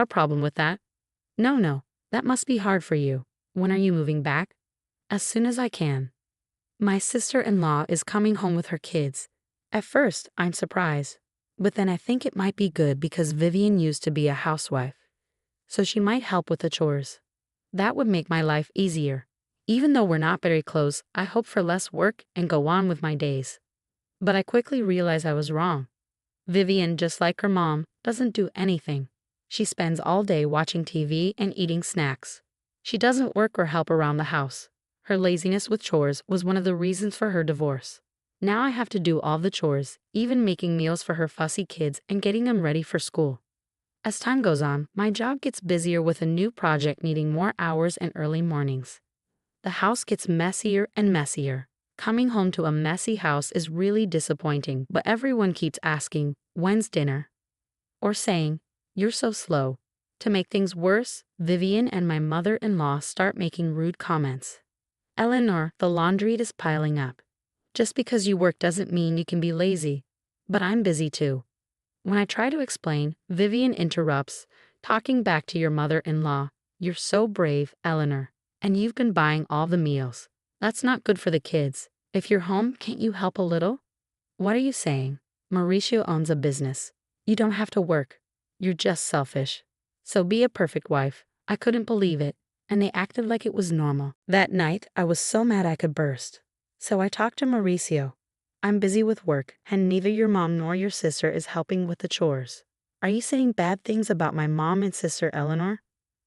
a problem with that? No, no, that must be hard for you. When are you moving back? As soon as I can. My sister-in-law is coming home with her kids. At first, I'm surprised, but then I think it might be good because Vivian used to be a housewife, so she might help with the chores. That would make my life easier. Even though we're not very close, I hope for less work and go on with my days. But I quickly realized I was wrong. Vivian, just like her mom, doesn't do anything. She spends all day watching TV and eating snacks. She doesn't work or help around the house. Her laziness with chores was one of the reasons for her divorce. Now I have to do all the chores, even making meals for her fussy kids and getting them ready for school. As time goes on, my job gets busier with a new project needing more hours and early mornings. The house gets messier and messier. Coming home to a messy house is really disappointing, but everyone keeps asking, "When's dinner?" Or saying, "You're so slow." To make things worse, Vivian and my mother-in-law start making rude comments. "Eleanor, the laundry is piling up. Just because you work doesn't mean you can be lazy. But I'm busy too." When I try to explain, Vivian interrupts, talking back to your mother-in-law. "You're so brave, Eleanor. And you've been buying all the meals. That's not good for the kids. If you're home, can't you help a little?" What are you saying? Mauricio owns a business. You don't have to work. You're just selfish. So be a perfect wife. I couldn't believe it, and they acted like it was normal. That night, I was so mad I could burst. So I talked to Mauricio. "I'm busy with work, and neither your mom nor your sister is helping with the chores. Are you saying bad things about my mom and sister Eleanor?"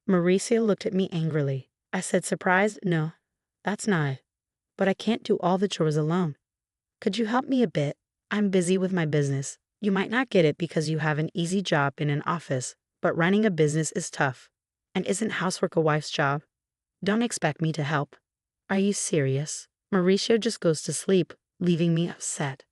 Mauricio looked at me angrily. I said, surprised, "No, that's not it. But I can't do all the chores alone. Could you help me a bit? I'm busy with my business. You might not get it because you have an easy job in an office, but running a business is tough. And isn't housework a wife's job? Don't expect me to help." Are you serious? Mauricio just goes to sleep, leaving me upset.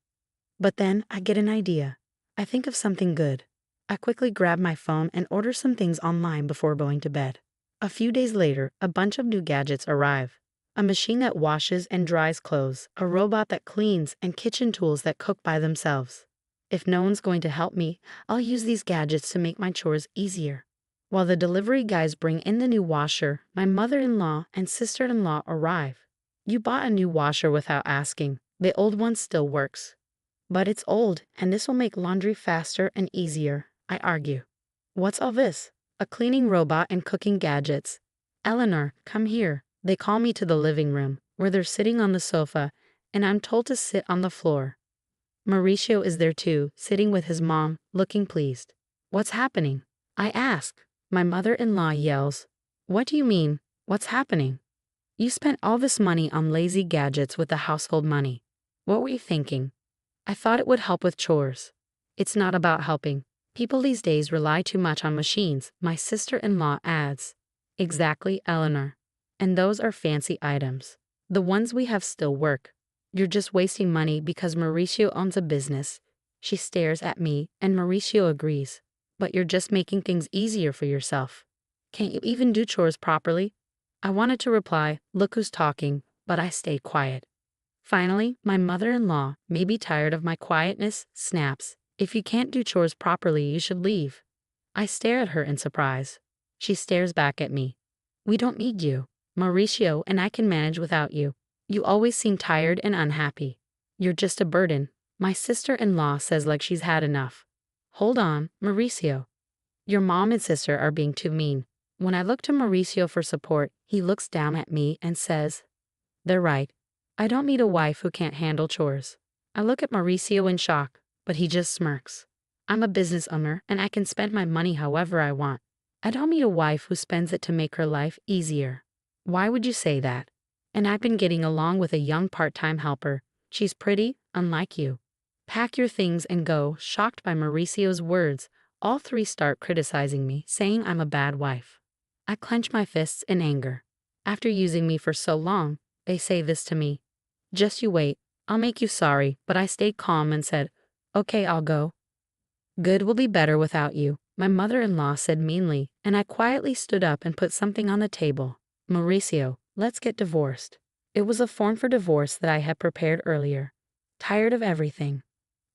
But then I get an idea. I think of something good. I quickly grab my phone and order some things online before going to bed. A few days later, a bunch of new gadgets arrive. A machine that washes and dries clothes, a robot that cleans, and kitchen tools that cook by themselves. If no one's going to help me, I'll use these gadgets to make my chores easier. While the delivery guys bring in the new washer, my mother-in-law and sister-in-law arrive. "You bought a new washer without asking. The old one still works." "But it's old, and this will make laundry faster and easier," I argue. "What's all this? A cleaning robot and cooking gadgets. Eleanor, come here." They call me to the living room, where they're sitting on the sofa, and I'm told to sit on the floor. Mauricio is there too, sitting with his mom, looking pleased. "What's happening?" I ask. My mother-in-law yells, "What do you mean, what's happening? You spent all this money on lazy gadgets with the household money. What were you thinking?" "I thought it would help with chores." "It's not about helping. People these days rely too much on machines," my sister-in-law adds. "Exactly, Eleanor. And those are fancy items. The ones we have still work. You're just wasting money because Mauricio owns a business." She stares at me, and Mauricio agrees. "But you're just making things easier for yourself. Can't you even do chores properly?" I wanted to reply, "Look who's talking," but I stayed quiet. Finally, my mother-in-law, maybe tired of my quietness, snaps, "If you can't do chores properly, you should leave." I stare at her in surprise. She stares back at me. "We don't need you. Mauricio and I can manage without you. You always seem tired and unhappy. You're just a burden," my sister-in-law says like she's had enough. "Hold on, Mauricio. Your mom and sister are being too mean." When I look to Mauricio for support, he looks down at me and says, "They're right. I don't need a wife who can't handle chores." I look at Mauricio in shock, but he just smirks. "I'm a business owner and I can spend my money however I want. I don't need a wife who spends it to make her life easier." "Why would you say that? And I've been getting along with a young part-time helper. She's pretty, unlike you." "Pack your things and go." Shocked by Mauricio's words, all three start criticizing me, saying I'm a bad wife. I clench my fists in anger. After using me for so long, they say this to me. "Just you wait, I'll make you sorry." But I stayed calm and said, "Okay, I'll go." "Good will be better without you," my mother-in-law said meanly, and I quietly stood up and put something on the table. "Mauricio, let's get divorced." It was a form for divorce that I had prepared earlier. Tired of everything.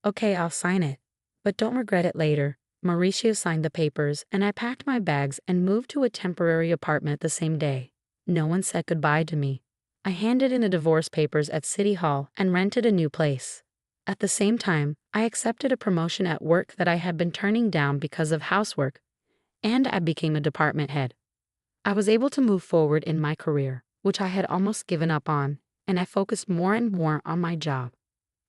"Okay, I'll sign it. But don't regret it later. Mauricio signed the papers, and I packed my bags and moved to a temporary apartment the same day. No one said goodbye to me. I handed in the divorce papers at City Hall and rented a new place. At the same time, I accepted a promotion at work that I had been turning down because of housework, and I became a department head. I was able to move forward in my career, which I had almost given up on, and I focused more and more on my job.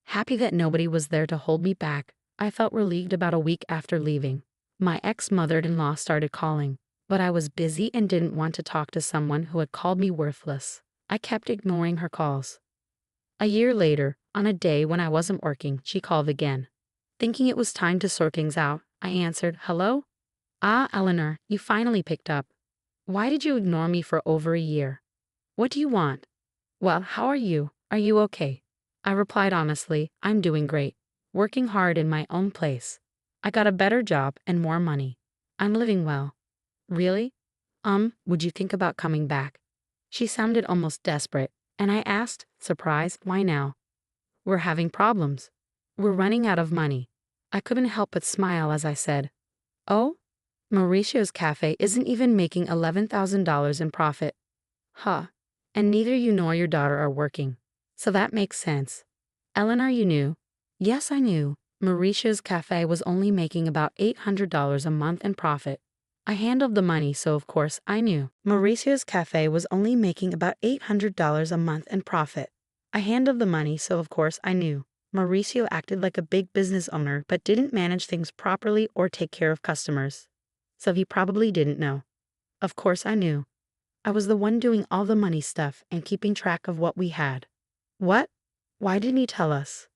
Happy that nobody was there to hold me back, I felt relieved about a week after leaving. My ex-mother-in-law started calling, but I was busy and didn't want to talk to someone who had called me worthless. I kept ignoring her calls. A year later, on a day when I wasn't working, she called again. Thinking it was time to sort things out, I answered, "Hello? Ah, Eleanor, you finally picked up. Why did you ignore me for over a year? What do you want?" "Well, how are you? Are you okay?" I replied honestly, "I'm doing great. Working hard in my own place. I got a better job and more money. I'm living well." "Really? Would you think about coming back?" She sounded almost desperate, and I asked, surprised, "Why now?" "We're having problems. We're running out of money." I couldn't help but smile as I said, "Oh? Mauricio's cafe isn't even making $11,000 in profit." "Huh. And neither you nor your daughter are working. So that makes sense." "Eleanor, you knew?" "Yes, I knew. Mauricio's cafe was only making about $800 a month in profit. I handled the money, so of course I knew." Mauricio's cafe was only making about $800 a month in profit. I handled the money, so of course I knew. Mauricio acted like a big business owner but didn't manage things properly or take care of customers. So he probably didn't know. Of course I knew. I was the one doing all the money stuff and keeping track of what we had. "What? Why didn't he tell us?"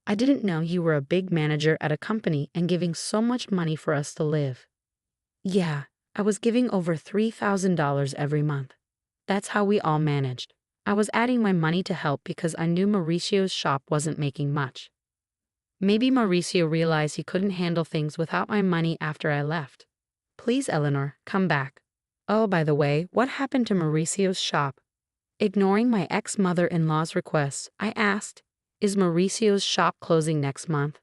"I didn't know you were a big manager at a company and giving so much money for us to live." "Yeah, I was giving over $3,000 every month. That's how we all managed. I was adding my money to help because I knew Mauricio's shop wasn't making much. Maybe Mauricio realized he couldn't handle things without my money after I left." "Please, Eleanor, come back. Oh, by the way, what happened to Mauricio's shop?" Ignoring my ex-mother-in-law's request, I asked, "Is Mauricio's shop closing next month?"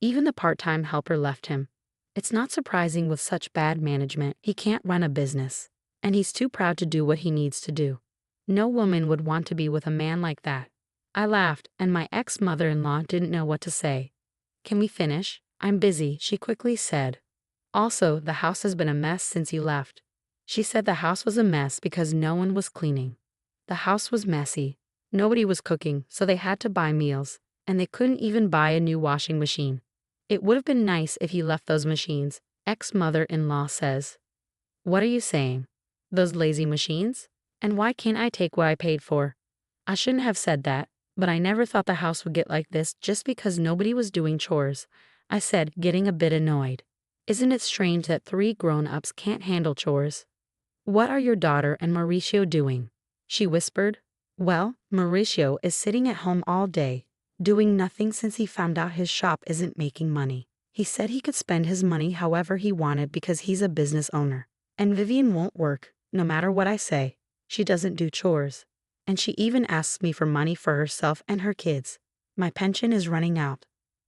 Even the part-time helper left him. It's not surprising with such bad management, he can't run a business. And he's too proud to do what he needs to do. No woman would want to be with a man like that. I laughed, and my ex-mother-in-law didn't know what to say. "Can we finish? I'm busy," she quickly said. "Also, the house has been a mess since you left." She said the house was a mess because no one was cleaning. The house was messy. Nobody was cooking, so they had to buy meals, and they couldn't even buy a new washing machine. "It would have been nice if you left those machines," ex-mother-in-law says. "What are you saying? Those lazy machines? And why can't I take what I paid for?" I shouldn't have said that, but I never thought the house would get like this just because nobody was doing chores, I said, getting a bit annoyed. Isn't it strange that 3 grown-ups can't handle chores? "What are your daughter and Mauricio doing?" she whispered. "Well, Mauricio is sitting at home all day, doing nothing since he found out his shop isn't making money. He said he could spend his money however he wanted because he's a business owner. And Vivian won't work, no matter what I say. She doesn't do chores. And she even asks me for money for herself and her kids. My pension is running out."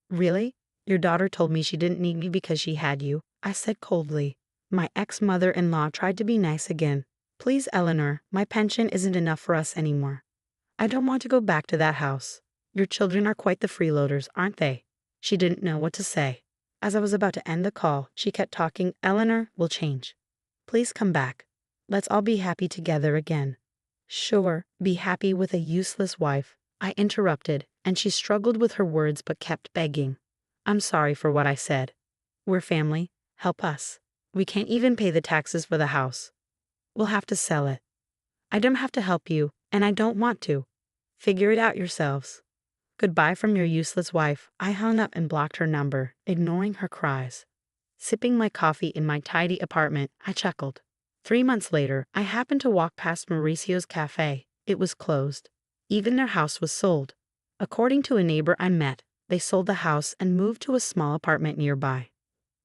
"Really? Your daughter told me she didn't need me because she had you," I said coldly. My ex-mother-in-law tried to be nice again. "Please, Eleanor, my pension isn't enough for us anymore. I don't want to go back to that house. Your children are quite the freeloaders, aren't they?" She didn't know what to say. As I was about to end the call, she kept talking. "Eleanor, we'll change. Please come back. Let's all be happy together again." "Sure, be happy with a useless wife," I interrupted, and she struggled with her words but kept begging. "I'm sorry for what I said. We're family. Help us. We can't even pay the taxes for the house. We'll have to sell it. I don't have to help you, and I don't want to. Figure it out yourselves." Goodbye from your useless wife. I hung up and blocked her number, ignoring her cries. Sipping my coffee in my tidy apartment, I chuckled. 3 months later, I happened to walk past Mauricio's cafe. It was closed. Even their house was sold. According to a neighbor I met, they sold the house and moved to a small apartment nearby.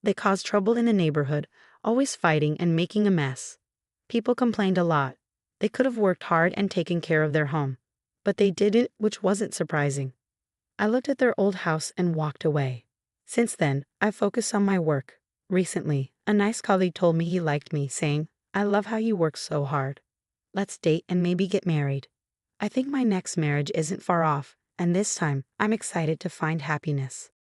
They caused trouble in the neighborhood, always fighting and making a mess. People complained a lot. They could have worked hard and taken care of their home. But they didn't, which wasn't surprising. I looked at their old house and walked away. Since then, I've focused on my work, Recently, a nice colleague told me he liked me, saying, "I love how you work so hard. Let's date and maybe get married." I think my next marriage isn't far off, and this time I'm excited to find happiness.